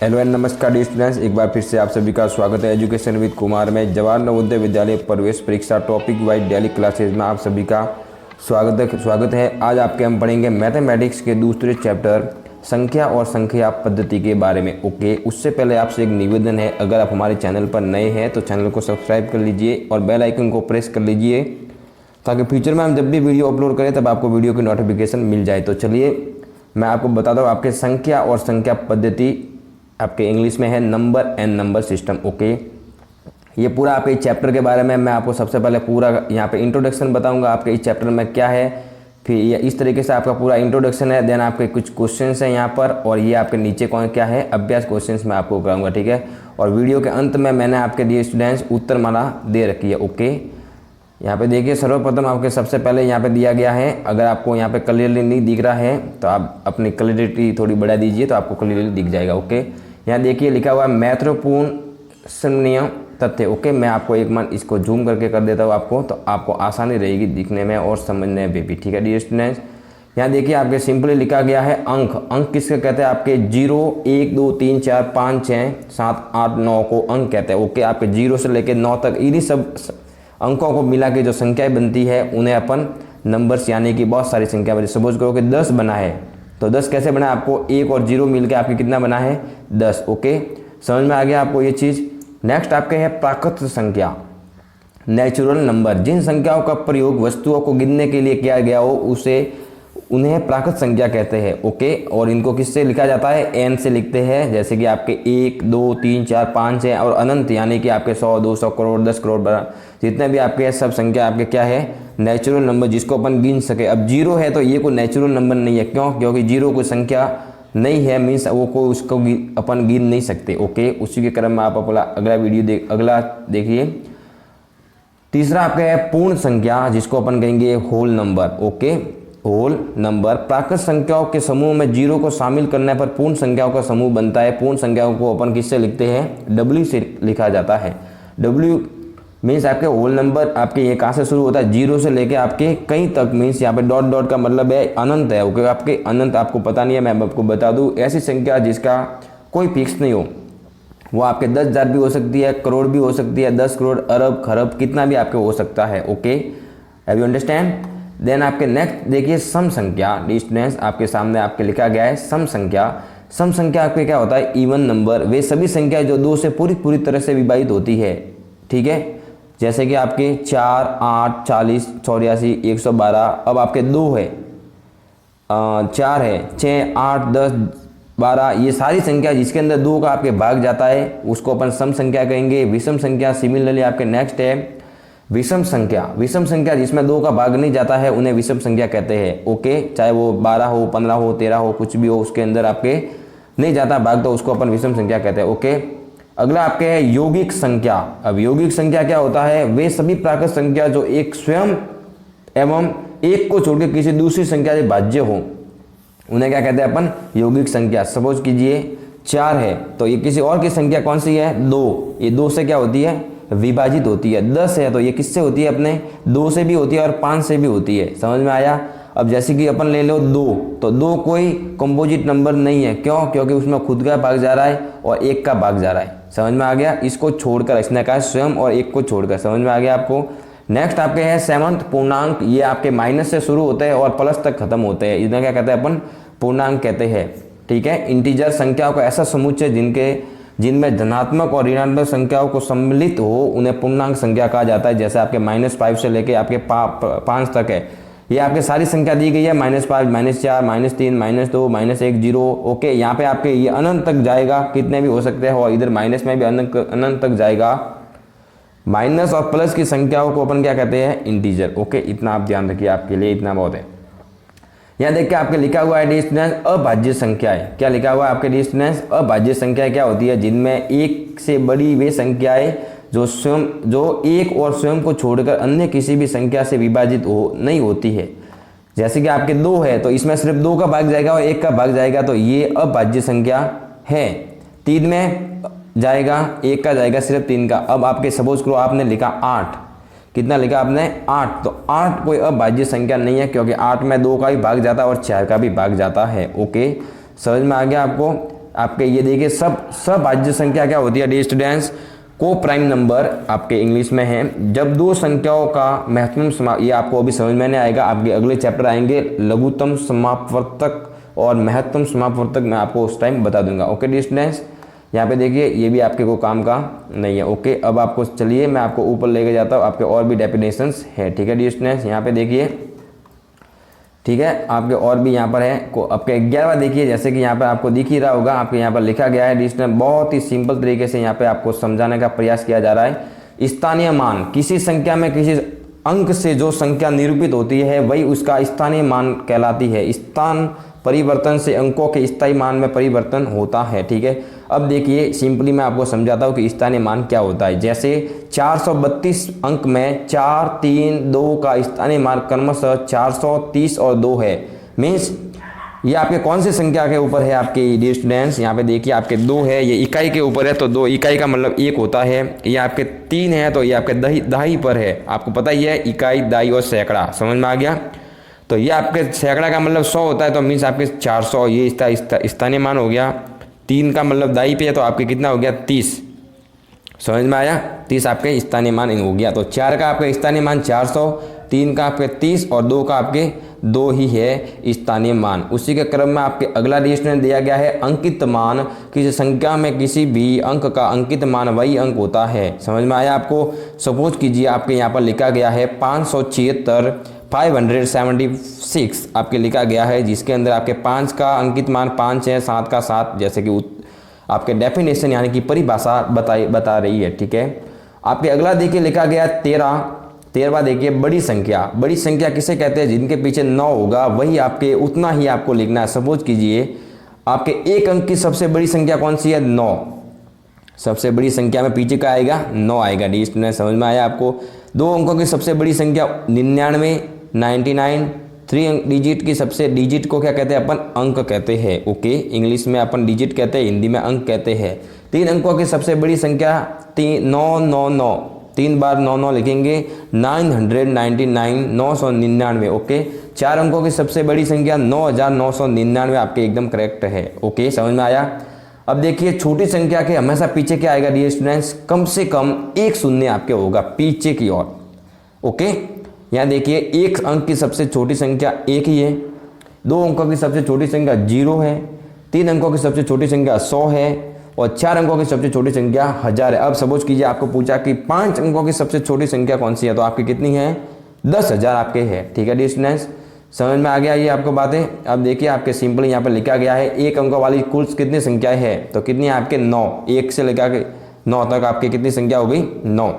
Hello and नमस्कार dear students, एक बार फिर से आप सभी का स्वागत है एजुकेशन विद कुमार में। जवाहर नवोदय विद्यालय प्रवेश परीक्षा टॉपिक वाइज डेली क्लासेज में आप सभी का स्वागत है। आज आपके हम पढ़ेंगे मैथमेटिक्स के दूसरे चैप्टर संख्या और संख्या पद्धति के बारे में। ओके, उससे पहले आपसे एक निवेदन है, अगर आप हमारे चैनल पर नए हैं तो चैनल को सब्सक्राइब कर लीजिए और बेल आइकन को प्रेस कर लीजिए ताकि फ्यूचर में हम जब भी वीडियो अपलोड करें तब आपको वीडियो की नोटिफिकेशन मिल जाए। तो चलिए मैं आपको बता दूँ, आपके संख्या और संख्या पद्धति आपके इंग्लिश में है number and number system. Okay, ये पूरा आपके इस चैप्टर के बारे में मैं आपको सबसे पहले पूरा यहाँ पे इंट्रोडक्शन बताऊंगा आपके इस चैप्टर में क्या है। फिर ये इस तरीके से आपका पूरा इंट्रोडक्शन है, देन आपके कुछ क्वेश्चंस हैं यहाँ पर, और ये आपके नीचे कौन क्या है अभ्यास क्वेश्चंस मैं आपको कराऊंगा। ठीक है, और वीडियो के अंत में मैंने आपके लिए स्टूडेंट्स उत्तरमाला दे रखी है। ओके, यहाँ पे देखिए सर्वप्रथम आपके सबसे पहले यहाँ पे दिया गया है, अगर आपको यहाँ पे क्लियरली नहीं दिख रहा है तो आप अपनी क्लियरिटी थोड़ी बढ़ा दीजिए तो आपको क्लियरली दिख जाएगा। ओके, यहाँ देखिए लिखा हुआ है महत्वपूर्ण समन्वय तथ्य। ओके, मैं आपको एक मान इसको जूम करके कर देता हूँ आपको, तो आपको आसानी रहेगी दिखने में और समझने में भी। ठीक है डियर स्टूडेंट्स, यहाँ देखिए आपके सिंपली लिखा गया है अंक किसके कहते हैं, आपके 0 1 2 3 4 5 6 7 8 9 को अंक कहते हैं। ओके, आपके 0 से लेकर 9 तक इन्हीं सब अंकों को मिला के जो संख्याएं बनती है उन्हें अपन नंबर्स यानी कि बहुत सारी संख्या बनती है। सपोज करो कि 10 बना है तो 10 कैसे बना, आपको 1 और 0 मिलके आपके कितना बना है 10। ओके, समझ में आ गया आपको ये चीज़। नेक्स्ट आपके है प्राकृत संख्या, नेचुरल नंबर। जिन संख्याओं का प्रयोग वस्तुओं को गिनने के लिए किया गया हो उन्हें प्राकृत संख्या कहते हैं। ओके, और इनको किससे लिखा जाता है, एन से लिखते हैं, जैसे कि आपके 1 2 3 4 5 है, और अनंत यानी कि आपके 100 200 करोड़ 10 करोड़ जितने भी आपके सब संख्या आपके क्या है नेचुरल नंबर, जिसको अपन गिन सके। अब 0 है तो ये कोई नेचुरल नंबर नहीं है, क्यों, क्योंकि 0 कोई संख्या नहीं है, मीन्स वो को उसको अपन गिन नहीं सकते। ओके, उसी के क्रम में आप अपना अगला वीडियो अगला देखिए। तीसरा आपका है पूर्ण संख्या, जिसको अपन कहेंगे whole number. Okay, whole number प्राकृत संख्याओं के समूह में 0 को शामिल करने पर पूर्ण संख्याओं का समूह बनता है। पूर्ण संख्याओं को अपन किससे लिखते हैं, W से लिखा जाता है। W मीन्स आपके होल नंबर आपके ये कहाँ से शुरू होता है, 0 से लेके आपके कहीं तक, मीन्स यहाँ पे डॉट डॉट का मतलब है अनंत है। ओके, आपके अनंत आपको पता नहीं है, मैं आपको बता दूँ ऐसी संख्या जिसका कोई फिक्स नहीं हो, वो आपके 10,000 भी हो सकती है, करोड़ भी हो सकती है, 10 करोड़ अरब खरब कितना भी आपके हो सकता है। Okay, have you understand. Then आपके नेक्स्ट देखिए सम संख्या। स्टूडेंट्स आपके सामने आपके लिखा गया है सम संख्या। सम संख्या आपके क्या होता है, इवन नंबर, वे सभी संख्या जो 2 से पूरी तरह से विभाजित होती है। ठीक है, जैसे कि आपके 4 8 40 84 112। अब आपके 2 है 4 है 6 8 10 12, ये सारी संख्या जिसके अंदर 2 का आपके भाग जाता है उसको अपन सम संख्या कहेंगे। विषम संख्या सिमिलरली आपके नेक्स्ट है विषम संख्या। विषम संख्या जिसमें 2 का भाग नहीं जाता है उन्हें विषम संख्या कहते हैं। ओके, चाहे वो 12 हो 15 हो 13 हो कुछ भी हो, उसके अंदर आपके नहीं जाता भाग तो उसको अपन विषम संख्या कहते हैं। ओके, अगला आपके है यौगिक संख्या। अब यौगिक संख्या क्या होता है, वे सभी प्राकृत संख्या जो एक स्वयं एवं एक को छोड़कर किसी दूसरी संख्या से भाज्य हो उन्हें क्या कहते हैं अपन यौगिक संख्या। सपोज कीजिए 4 है तो ये किसी और की संख्या कौन सी है 2, ये 2 से क्या होती है विभाजित होती है। 10 है तो ये किससे होती है अपने 2 से भी होती है और 5 से भी होती है। समझ में आया। अब जैसे कि अपन ले लो 2, तो 2 कोई कंपोजिट नंबर नहीं है, क्यों, क्योंकि उसमें खुद का भाग जा रहा है और 1 का भाग जा रहा है। समझ में आ गया, इसको छोड़कर इसने कहा स्वयं और 1 को छोड़कर। समझ में आ गया आपको। नेक्स्ट आपके है सेवंथ पूर्णांक। ये आपके माइनस से शुरू होते हैं और प्लस तक खत्म होते हैं, इन्हें क्या कहते हैं अपन पूर्णांक कहते हैं। ठीक है, इंटीजर संख्याओं का ऐसा समुच्चय जिनमें धनात्मक और ऋणात्मक संख्याओं को सम्मिलित हो उन्हें पूर्णांक संख्या कहा जाता है। जैसे आपके -5 से लेके आपके 5 तक है, ये आपके सारी संख्या दी गई है, -5 -4 -3 -2 -1 0। ओके, यहाँ पे आपके ये अनंत तक जाएगा, कितने भी हो सकते हैं, और इधर माइनस में भी अनंत तक जाएगा। माइनस और प्लस की संख्याओं को अपन क्या कहते हैं इंटीजर। ओके, इतना आप ध्यान रखिए, आपके लिए इतना बहुत है। यहाँ देखिए आपके लिखा हुआ है स्टूडेंट्स अभाज्य संख्याएं। क्या लिखा हुआ है आपके स्टूडेंट्स अभाज्य संख्याएं क्या होती है, जिनमें एक से बड़ी वे संख्याएं जो एक और स्वयं को छोड़कर अन्य किसी भी संख्या से विभाजित नहीं होती है। जैसे कि आपके 2 है तो इसमें सिर्फ 2 का भाग जाएगा और 1 का भाग जाएगा, तो ये अभाज्य संख्या है। 3 में जाएगा 1 का जाएगा सिर्फ 3 का। अब आपके सपोज करो आपने लिखा 8, कितना लिखा आपने 8, तो 8 कोई अभाज्य संख्या नहीं है, क्योंकि 8 में 2 का भी भाग जाता है और 4 का भी भाग जाता है। ओके, समझ में आ गया आपको। आपके ये देखिए सभाज्य संख्या क्या होती है डियर स्टूडेंट्स, को प्राइम नंबर आपके इंग्लिश में है। जब दो संख्याओं का महत्तम ये आपको अभी समझ में नहीं आएगा, आपके अगले चैप्टर आएंगे लघुत्तम समापवर्तक और महत्तम समापवर्तक, मैं आपको उस टाइम बता दूंगा। ओके डियर स्टूडेंट्स, यहाँ पे देखिए ये भी आपके को काम का नहीं है। ओके, अब आपको चलिए मैं आपको ऊपर लेके जाता हूँ, आपके और भी डेफिनेशंस है। ठीक है डियर स्टूडेंट्स, यहाँ पे देखिए, ठीक है, आपके और भी यहाँ पर है को आपके 11वां देखिए, जैसे कि यहाँ पर आपको दिख ही रहा होगा, आपके यहाँ पर लिखा गया है डियर स्टूडेंट, बहुत ही सिंपल तरीके से यहाँ पे आपको समझाने का प्रयास किया जा रहा है। स्थानीय मान, किसी संख्या में किसी अंक से जो संख्या निरूपित होती है वही उसका स्थानीय मान कहलाती है। स्थान परिवर्तन से अंकों के स्थायी मान में परिवर्तन होता है। ठीक है, अब देखिए सिंपली मैं आपको समझाता हूँ कि स्थानीय मान क्या होता है। जैसे 432 अंक में 4, 3, 2 का स्थानीय मान क्रमशः 430 और 2 है। मीन्स ये आपके कौन सी संख्या के ऊपर है आपके डियर स्टूडेंट्स, यहाँ पे देखिए आपके 2 है, ये इकाई के ऊपर है तो 2 इकाई का मतलब 1 होता है। ये आपके 3 है तो ये आपके दहाई पर है। आपको पता ही है इकाई, दहाई और सैकड़ा, समझ में आ गया। तो ये आपके सैकड़ा का मतलब 100 होता है तो मीन्स आपके 400, ये स्थानीय मान हो गया। 3 का मतलब दाई पे है तो आपके कितना हो गया 30, समझ में आया, 30 आपके स्थानीय मान हो गया। तो 4 का आपका स्थानीय मान 400, 3 का आपके 30 और 2 का आपके 2 ही है स्थानीय मान। उसी के क्रम में आपके अगला डिस्ट्रीब्यूशन दिया गया है अंकित मान, किसी संख्या में किसी भी अंक का अंकित मान वही अंक होता है। समझ में आया आपको। सपोज कीजिए आपके यहाँ पर लिखा गया है 576, 576 आपके लिखा गया है, जिसके अंदर आपके 5 का अंकित मान 5 है, 7 का 7, जैसे कि आपके डेफिनेशन यानी कि परिभाषा बता रही है। ठीक है, आपके अगला देखिए लिखा गया 13वां देखिए बड़ी संख्या। बड़ी संख्या किसे कहते हैं, जिनके पीछे 9 होगा वही आपके उतना ही आपको लिखना है। सपोज कीजिए आपके एक अंक की सबसे बड़ी संख्या कौन सी है, 9। सबसे बड़ी संख्या में पीछे का आएगा 9 आएगा। डी स्टूडेंट समझ में आया आपको। 2 अंकों की सबसे बड़ी संख्या 99, 99। 3 डिजिट की सबसे डिजिट को क्या कहते हैं, अपन अंक कहते हैं। ओके, इंग्लिश में अपन डिजिट कहते हैं, हिंदी में अंक कहते हैं। 3 अंकों की सबसे बड़ी संख्या 999, 3 बार 99 लिखेंगे, 999, 999। ओके, 4 अंकों की सबसे बड़ी संख्या 9999 आपके एकदम करेक्ट है। ओके, समझ में आया। अब देखिए छोटी संख्या के हमेशा पीछे क्या आएगा डियर स्टूडेंट्स, कम से कम एक शून्य आपके होगा पीछे की ओर। ओके, यहाँ देखिए एक अंक की सबसे छोटी संख्या 1 ही है, 2 अंकों की सबसे छोटी संख्या 0 है, 3 अंकों की सबसे छोटी संख्या 100 है और 4 अंकों की सबसे छोटी संख्या 1000 है। अब सपोज कीजिए आपको पूछा कि 5 अंकों की सबसे छोटी संख्या कौन सी है, तो आपकी कितनी है, 10,000 आपके है। ठीक है डियर स्टूडेंट्स, समझ में आ गया ये आपको बातें। अब देखिए आपके सिंपल यहाँ पर लिखा गया है एक अंकों वाली कुल कितनी संख्याएं है, तो कितनी है आपके 9। 1 से लेकर के 9 तक आपकी कितनी संख्या हो गई, 9।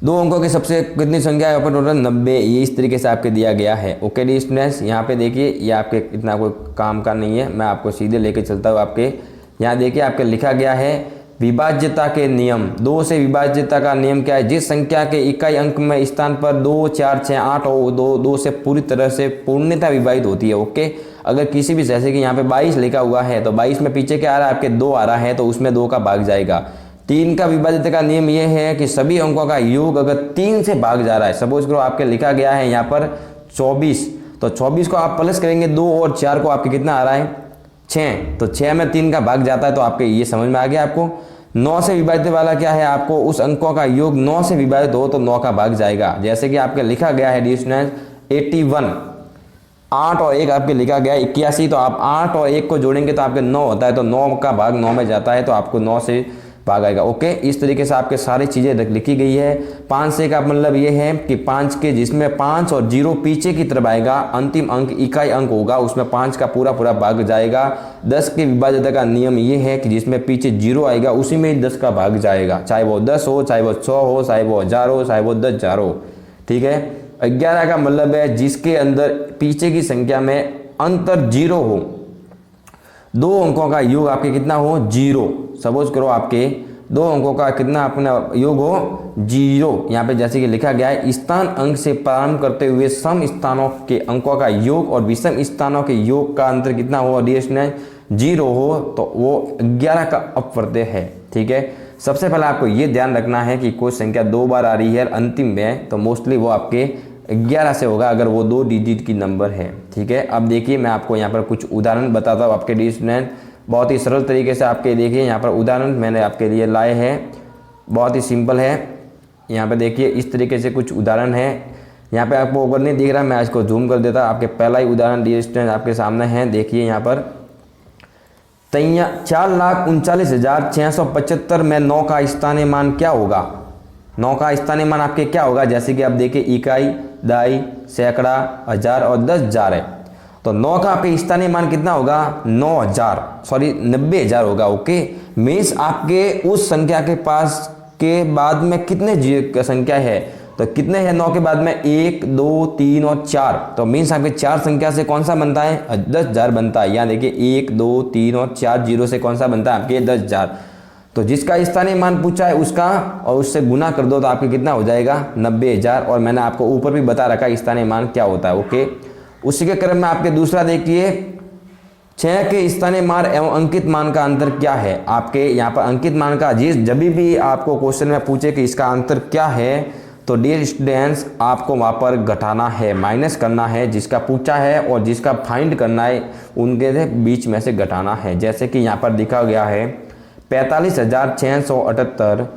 2 अंकों की सबसे कितनी संख्या है, टोटल 90। ये इस तरीके से आपके दिया गया है। ओके डी स्टूडेंट्स, यहाँ पे देखिए ये आपके इतना कोई काम का नहीं है, मैं आपको सीधे लेके चलता हूँ। आपके यहाँ देखिए आपके लिखा गया है विभाज्यता के नियम। 2 से विभाज्यता का नियम क्या है, जिस संख्या के इकाई अंक में स्थान पर 2, 4, 6, 8 हो, 2 से पूरी तरह से पूर्णतः विभाजित होती है। ओके, अगर किसी भी जैसे कि यहाँ पे 22 लिखा हुआ है तो 22 में पीछे क्या आ रहा है आपके 2 आ रहा है, तो उसमें 2 का भाग जाएगा। 3 का विभाज्यता का नियम यह है कि सभी अंकों का योग अगर 3 से भाग जा रहा है, सपोज करो आपके लिखा गया है यहाँ पर 24, तो 24 को आप प्लस करेंगे 2 और 4 को आपके कितना आ रहा है 6, तो 6 में 3 का भाग जाता है, तो आपके ये समझ में आ गया आपको। 9 से विभाजित वाला क्या है, आपको उस अंकों का योग 9 से विभाजित हो तो 9 का भाग जाएगा। जैसे कि आपके लिखा गया है डी स्टूडेंट 81, 8 और 1 आपके लिखा गया 81, तो आप 8 और 1 को जोड़ेंगे तो आपके 9 होता है, तो 9 का भाग 9 में जाता है, तो आपको 9 से भाग आएगा। ओके, इस तरीके से आपके सारी चीज़ें लिखी गई है। 5 से का मतलब ये है कि 5 के जिसमें 5 और 0 पीछे की तरफ आएगा, अंतिम अंक इकाई अंक होगा, उसमें 5 का पूरा भाग जाएगा। 10 के विभाज्यता का नियम ये है कि जिसमें पीछे 0 आएगा उसी में 10 का भाग जाएगा, चाहे वो 10 हो, चाहे वो 100 हो, चाहे वो 1000 हो, चाहे वो 10,000 हो। ठीक है, 11 का मतलब है जिसके अंदर पीछे की संख्या में अंतर 0 हो, 2 अंकों का योग आपके कितना हो 0। सपोज करो आपके 2 अंकों का कितना अपना योग हो 0। यहाँ पे जैसे कि लिखा गया है स्थान अंक से प्रारंभ करते हुए सम स्थानों के अंकों का योग और विषम स्थानों के योग का अंतर कितना हो, डिस्टेंस 0 हो, तो वो 11 का अपवर्त्य है। ठीक है, सबसे पहले आपको ये ध्यान रखना है कि कोई संख्या 2 बार आ रही है अंतिम में, तो मोस्टली वो आपके 11 से होगा अगर वो 2 डिजिट की नंबर है। ठीक है, अब देखिए मैं आपको यहाँ पर कुछ उदाहरण बताता हूँ आपके डी स्टूडेंट। बहुत ही सरल तरीके से आपके देखिए यहाँ पर उदाहरण मैंने आपके लिए लाए हैं, बहुत ही सिंपल है। यहाँ पे देखिए इस तरीके से कुछ उदाहरण है। यहाँ पे आपको अगर नहीं दिख रहा, मैं इसको जूम कर देता, आपके पहला ही उदाहरण डियर स्टूडेंट आपके सामने है। देखिए यहाँ पर 4,39,675 में 9 का स्थानीय मान क्या होगा। 9 का स्थानीय मान आपके क्या होगा, जैसे कि आप देखिए इकाई, दहाई, सैकड़ा, हजार और 10,000 है। तो 9 का आपके स्थानीय मान कितना होगा, 90,000 होगा। ओके, मीन्स आपके उस संख्या के पास के बाद में कितने संख्या है, तो कितने हैं 9 के बाद में, 1, 2, 3 और 4। तो मीन्स आपके 4 संख्या से कौन सा बनता है, 10,000 बनता है। यहाँ देखिए 1, 2, 3 और 4 जीरो से कौन सा बनता है आपके 10,000। तो जिसका स्थानीय मान पूछा है उसका और उससे गुना कर दो तो आपके कितना हो जाएगा, 90,000। और मैंने आपको ऊपर भी बता रखा स्थानीय मान क्या होता है। ओके, उसी के क्रम में आपके दूसरा देखिए 6 के स्थानीय मान एवं अंकित मान का अंतर क्या है। आपके यहाँ पर अंकित मान का जब भी आपको क्वेश्चन में पूछे कि इसका अंतर क्या है, तो डियर स्टूडेंट्स आपको वहाँ पर घटाना है, माइनस करना है, जिसका पूछा है और जिसका फाइंड करना है उनके बीच में से घटाना है। जैसे कि यहाँ पर दिखा गया है 45,678,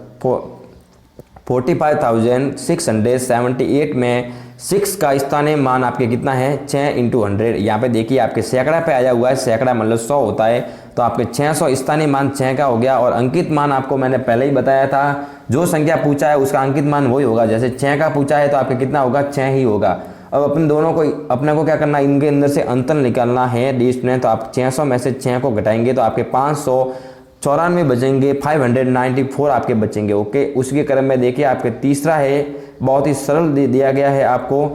45,678 में 6 का स्थानीय मान आपके कितना है, 6 × 100। यहाँ पे देखिए आपके सैकड़ा पे आया हुआ है, सैकड़ा मतलब 100 होता है, तो आपके 600 स्थानीय मान 6 का हो गया। और अंकित मान आपको मैंने पहले ही बताया था, जो संख्या पूछा है उसका अंकित मान वही होगा। जैसे 6 का पूछा है तो आपके कितना होगा, 6 ही होगा। अब अपने दोनों को अपने को क्या करना है, इनके अंदर से अंतर निकालना है डिस्ट में। तो आप 600 में से 6 को घटाएंगे तो आपके 594 बचेंगे, 594 आपके बचेंगे। ओके, उसके क्रम में देखिए आपके तीसरा है, बहुत ही सरल दिया गया है आपको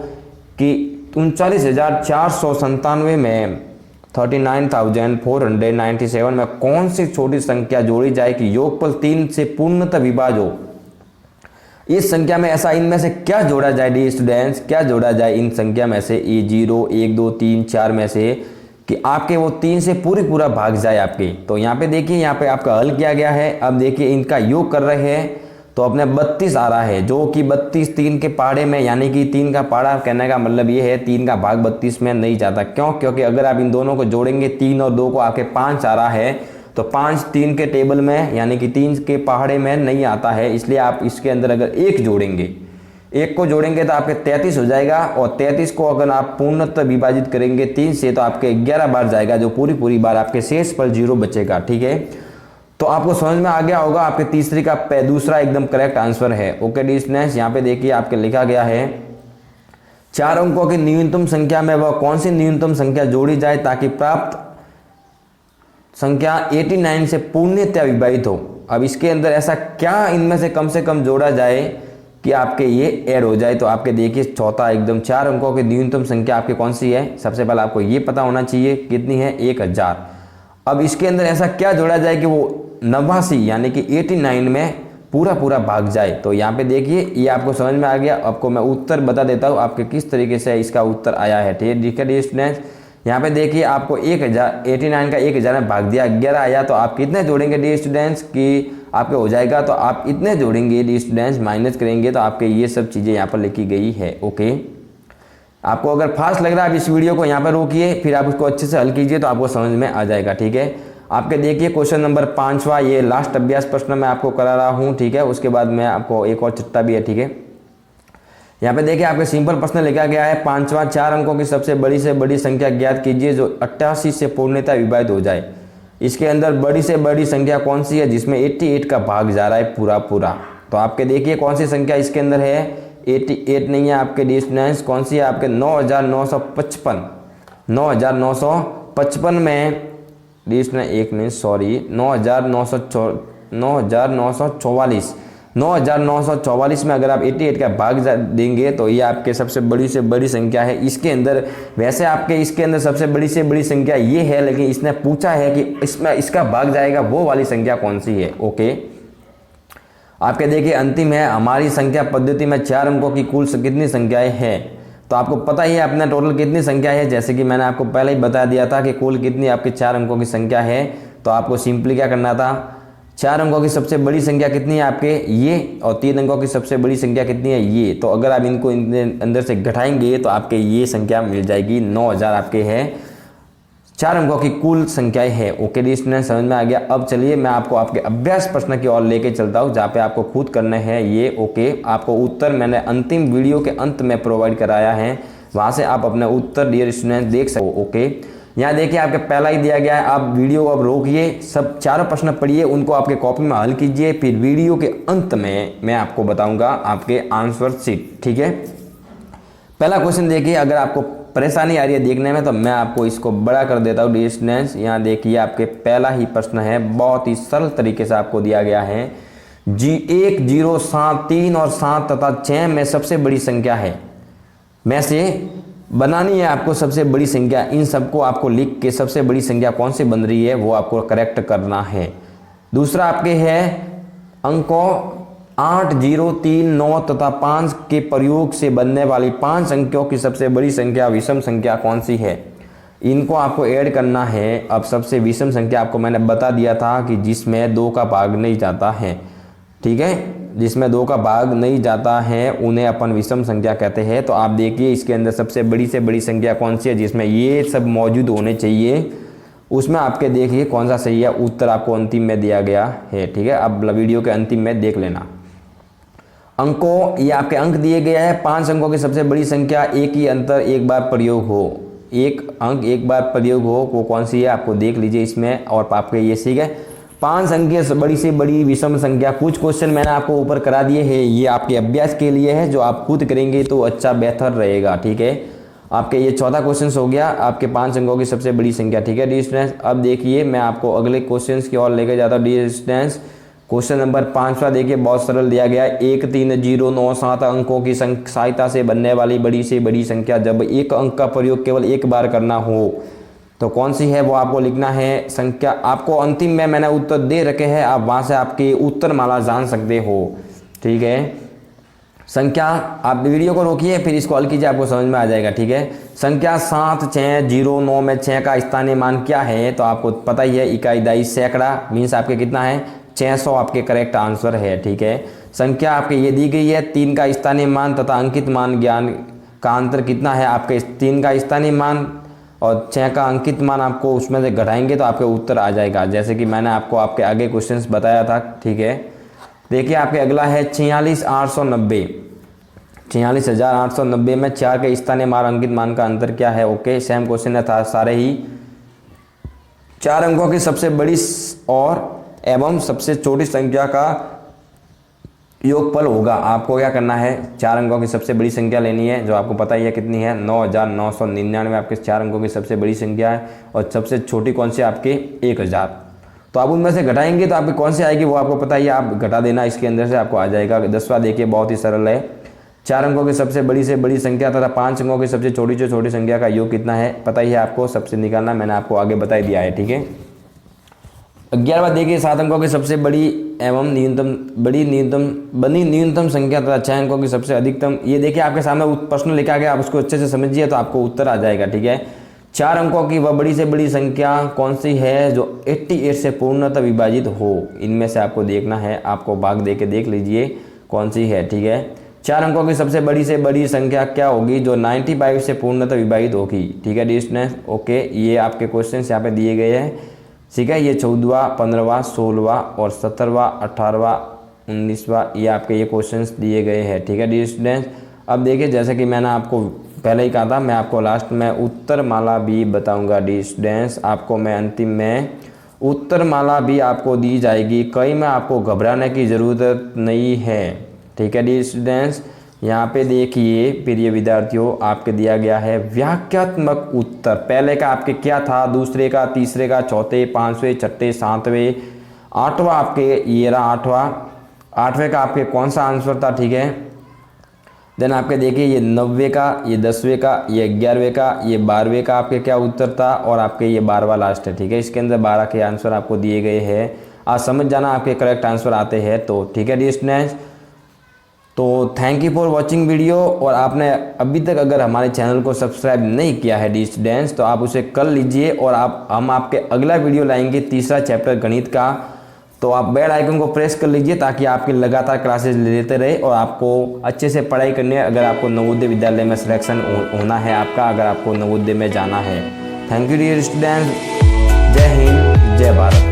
कि 39,497 में 39,497 में कौन सी छोटी संख्या जोड़ी जाए कि योगफल 3 से पूर्णतः विभाज्य हो। इस संख्या में ऐसा इनमें से क्या जोड़ा जाए डी स्टूडेंट्स, क्या जोड़ा जाए इन संख्या में से, ये 0, 1, 2, 3, 4 में से कि आपके वो 3 से पूरा भाग जाए आपके। तो यहाँ पे देखिए, यहाँ पे आपका हल किया गया है। अब देखिए इनका योग कर रहे हैं तो अपने 32 आ रहा है, जो कि 32 3 के पहाड़े में, यानी कि 3 का पहाड़ा कहने का मतलब ये है 3 का भाग 32 में नहीं जाता। क्यों, क्योंकि अगर आप इन दोनों को जोड़ेंगे 3 और 2 को आपके 5 आ रहा है, तो 5 3 के टेबल में यानी कि 3 के पहाड़े में नहीं आता है। इसलिए आप इसके अंदर अगर 1 जोड़ेंगे, 1 को जोड़ेंगे तो आपके 33 हो जाएगा। और 33 को अगर आप पूर्णतः विभाजित करेंगे 3 से तो आपके 11 बार जाएगा, जो पूरी बार आपके शेष पर 0 बचेगा। ठीक है, तो आपको समझ में आ गया होगा, आपके तीसरी का दूसरा एकदम करेक्ट आंसर है। ओके डी स्टूडेंट्स, यहाँ पे देखिए आपके लिखा गया है 4 अंकों की न्यूनतम संख्या में वह कौन सी न्यूनतम संख्या जोड़ी जाए ताकि प्राप्त संख्या 89 से पूर्णतः विभाजित हो। अब इसके अंदर ऐसा क्या इनमें से कम जोड़ा जाए कि आपके ये ऐड हो जाए। तो आपके देखिए चौथा एकदम 4 अंकों की न्यूनतम संख्या आपकी कौन सी है, सबसे पहले आपको ये पता होना चाहिए कितनी है, 1000। अब इसके अंदर ऐसा क्या जोड़ा जाए कि वो 89 यानी कि 89 में पूरा भाग जाए। तो यहाँ पे देखिए ये आपको समझ में आ गया। आपको मैं उत्तर बता देता हूँ आपके किस तरीके से इसका उत्तर आया है। ठीक है स्टूडेंट्स, यहाँ पे देखिए आपको 89 का 1000 में भाग दिया, 11 आया, तो आप कितने जोड़ेंगे डी स्टूडेंट्स कि आपके हो जाएगा, तो आप इतने जोड़ेंगे डी स्टूडेंट्स, माइनस करेंगे तो आपके ये सब चीज़ें यहाँ पर लिखी गई है। ओके, आपको अगर फास्ट लग रहा है आप इस वीडियो को यहाँ पर रोकिए, फिर आप उसको अच्छे से हल कीजिए तो आपको समझ में आ जाएगा। ठीक है, आपके देखिए क्वेश्चन नंबर 5वां, ये लास्ट अभ्यास प्रश्न मैं आपको करा रहा हूँ। ठीक है, उसके बाद मैं आपको एक और चिट्ठा भी है। ठीक है, यहाँ पे देखिए आपके सिंपल प्रश्न लिखा गया है 5वां, 4 अंकों की सबसे बड़ी से बड़ी संख्या ज्ञात कीजिए जो 88 से पूर्णतः विभाजित हो जाए। इसके अंदर बड़ी से बड़ी संख्या कौन सी है जिसमें 88 का भाग जा रहा है पूरा। तो आपके देखिए कौन सी संख्या इसके अंदर है, 88 नहीं है आपके डिस्टेंस, कौन सी है आपके 9,955। 9,955 में डिस्टेंस 1 मिनट सॉरी 9,944 में अगर आप 88 का भाग देंगे तो ये आपके सबसे बड़ी से बड़ी संख्या है। इसके अंदर वैसे आपके इसके अंदर सबसे बड़ी से बड़ी संख्या ये है, लेकिन इसने पूछा है कि इसमें इसका भाग जाएगा वो वाली संख्या कौन सी है। ओके, आपके देखिए अंतिम है, हमारी संख्या पद्धति में 4 अंकों की कुल कितनी संख्याएं हैं। तो आपको पता ही है अपना टोटल कितनी संख्या है, जैसे कि मैंने आपको पहले ही बता दिया था कि कुल कितनी आपकी 4 अंकों की संख्या है। तो आपको सिंपली क्या करना था, 4 अंकों की सबसे बड़ी संख्या कितनी है आपके ये, और 3 अंकों की सबसे बड़ी संख्या कितनी है ये। तो अगर आप इनको अंदर से घटाएंगे तो आपके ये संख्या मिल जाएगी 9000 आपके है 4 अंकों की कुल संख्याएं है। ओके डी स्टूडेंट, समझ में आ गया। अब चलिए मैं आपको आपके अभ्यास प्रश्न की ओर लेके चलता हूँ, जहाँ पे आपको खुद करने हैं ये। ओके, आपको उत्तर मैंने अंतिम वीडियो के अंत में प्रोवाइड कराया है, वहाँ से आप अपने उत्तर डियर स्टूडेंट देख सको। ओके, यहाँ देखिए आपके पहला ही दिया गया है, आप वीडियो अब रोकिए, सब 4 प्रश्न पढ़िए, उनको आपके कॉपी में हल कीजिए, फिर वीडियो के अंत में मैं आपको बताऊंगा आपके आंसर शीट। ठीक है, पहला क्वेश्चन देखिए, अगर आपको परेशानी आ रही है देखने में तो मैं आपको इसको बड़ा कर देता हूँ डियर स्टूडेंट्स। यहाँ देखिए आपके पहला ही प्रश्न है, बहुत ही सरल तरीके से आपको दिया गया है। 1, 0, 7, 3 और 7 तथा 6 में सबसे बड़ी संख्या है, में से बनानी है आपको सबसे बड़ी संख्या। इन सबको आपको लिख के सबसे बड़ी संख्या कौन सी बन रही है वो आपको करेक्ट करना है। दूसरा आपके है अंकों 8, 0, 3, 9 तथा 5 के प्रयोग से बनने वाली 5 अंकों की सबसे बड़ी संख्या विषम संख्या कौन सी है, इनको आपको ऐड करना है। अब सबसे विषम संख्या आपको मैंने बता दिया था कि जिसमें 2 का भाग नहीं जाता है। ठीक है, जिसमें 2 का भाग नहीं जाता है उन्हें अपन विषम संख्या कहते हैं। तो आप देखिए इसके अंदर सबसे बड़ी से बड़ी संख्या कौन सी है जिसमें ये सब मौजूद होने चाहिए, उसमें आपके देखिए कौन सा सही है। उत्तर आपको अंतिम में दिया गया है। ठीक है, अब वीडियो के अंतिम में देख लेना। अंकों, ये आपके अंक दिए गए हैं, 5 अंकों की सबसे बड़ी संख्या, एक ही अंतर एक बार प्रयोग हो, एक अंक एक बार प्रयोग हो, वो कौन सी है आपको देख लीजिए इसमें। और आपके ये ठीक है 5 अंक की बड़ी से बड़ी विषम संख्या। कुछ क्वेश्चन मैंने आपको ऊपर करा दिए हैं, ये आपके अभ्यास के लिए है, जो आप खुद करेंगे तो अच्छा बेहतर रहेगा। ठीक है, आपके ये 14 क्वेश्चन हो गया, आपके 5 अंकों की सबसे बड़ी संख्या। ठीक है डियर स्टूडेंट्स, अब देखिए मैं आपको अगले क्वेश्चन की ओर लेकर जाता हूँ डियर स्टूडेंट्स। क्वेश्चन नंबर 5वां देखिए, बहुत सरल दिया गया है। 1, 3, 0, 9, 7 अंकों की सहायता से बनने वाली बड़ी से बड़ी संख्या जब एक अंक का प्रयोग केवल एक बार करना हो तो कौन सी है वो आपको लिखना है। संख्या आपको अंतिम में मैंने उत्तर दे रखे हैं, आप वहाँ से आपकी उत्तर माला जान सकते हो। ठीक है, संख्या, आप वीडियो को रोकिए फिर इसको हल कीजिए, आपको समझ में आ जाएगा। ठीक है, संख्या 7, 6, 0, 9 में 6 का स्थानीय मान क्या है, तो आपको पता ही है इकाई, दहाई, सैकड़ा, मीन्स आपके कितना है 600 आपके करेक्ट आंसर है। ठीक है, संख्या आपके ये दी गई है, 3 का स्थानीय मान तथा अंकित मान ज्ञान का अंतर कितना है, आपके 3 का स्थानीय मान और 6 का अंकित मान आपको उसमें से घटाएंगे तो आपके उत्तर आ जाएगा, जैसे कि मैंने आपको आपके आगे क्वेश्चंस बताया था। ठीक है, देखिए आपके अगला है 46,890, 46,890 में 4 के स्थानीय मान अंकित मान का अंतर क्या है। ओके, सेम क्वेश्चन है था सारे ही। 4 अंकों की सबसे बड़ी और एवं सबसे छोटी संख्या का योगफल होगा। आपको क्या करना है, 4 अंकों की सबसे बड़ी संख्या लेनी है, जो आपको पता ही है कितनी है 9,999 आपके 4 अंकों की सबसे बड़ी संख्या है, और सबसे छोटी कौन सी आपकी 1,000। तो आप उनमें से घटाएंगे तो आपकी कौन सी आएगी वो आपको पता ही है, आप घटा देना, इसके अंदर से आपको आ जाएगा। 10वां देखिए बहुत ही सरल है, 4 अंकों की सबसे बड़ी से बड़ी संख्या तथा 5 अंकों की सबसे छोटी से छोटी संख्या का योग कितना है, पता ही है आपको, सबसे निकालना, मैंने आपको आगे बता ही दिया है। ठीक है, 11वां देखिए 7 अंकों की सबसे बड़ी एवं न्यूनतम संख्या तथा 6 अंकों की सबसे अधिकतम। ये देखिए आपके सामने प्रश्न लिखा गया, आप उसको अच्छे से समझिए तो आपको उत्तर आ जाएगा। ठीक है, 4 अंकों की वह बड़ी से बड़ी संख्या कौन सी है जो 88 से पूर्णतः विभाजित हो, इनमें से आपको देखना है, आपको भाग दे के देख लीजिए कौन सी है। ठीक है, 4 अंकों की सबसे बड़ी से बड़ी संख्या क्या होगी जो 95 से पूर्णतः विभाजित होगी। ठीक है डियर स्टूडेंट्स, ओके, ये आपके क्वेश्चन यहाँ पे दिए गए हैं। ठीक है, ये 14वां, 15वां, 16वां और 17वां, 18वां, 19वां, ये आपके ये क्वेश्चंस दिए गए हैं। ठीक है डियर स्टूडेंट्स, अब देखिए जैसे कि मैंने आपको पहले ही कहा था, मैं आपको लास्ट में उत्तर माला भी बताऊंगा डियर स्टूडेंट्स, आपको मैं अंतिम में उत्तर माला भी आपको दी जाएगी, कहीं में आपको घबराने की ज़रूरत नहीं है। ठीक है डियर स्टूडेंट्स, यहाँ पे देखिए प्रिय विद्यार्थियों, आपके दिया गया है वाक्यात्मक उत्तर। पहले का आपके क्या था, दूसरे का, तीसरे का, चौथे, 5वें, 6ठे, 7वें, 8वां, आपके ये रहा 8वें का आपके कौन सा आंसर था। ठीक है, देन आपके देखिए ये 9वें का, ये 10वें का, ये 11वें का, ये 12वें का आपके क्या उत्तर था, और आपके ये 12वां लास्ट है। ठीक है, इसके अंदर 12 के आंसर आपको दिए गए हैं, आज समझ जाना आपके करेक्ट आंसर आते हैं तो। ठीक है डियर स्टूडेंट्स, तो thank you for watching video, और आपने अभी तक अगर हमारे चैनल को सब्सक्राइब नहीं किया है डियर स्टूडेंट्स तो आप उसे कर लीजिए, और हम आपके अगला वीडियो लाएंगे तीसरा चैप्टर गणित का, तो आप बेल आइकन को प्रेस कर लीजिए ताकि आपकी लगातार क्लासेस लेते रहे और आपको अच्छे से पढ़ाई करनी है। अगर आपको नवोदय विद्यालय में सिलेक्शन होना है आपका, अगर आपको नवोदय में जाना है। Thank you dear students. जय हिंद, जय भारत।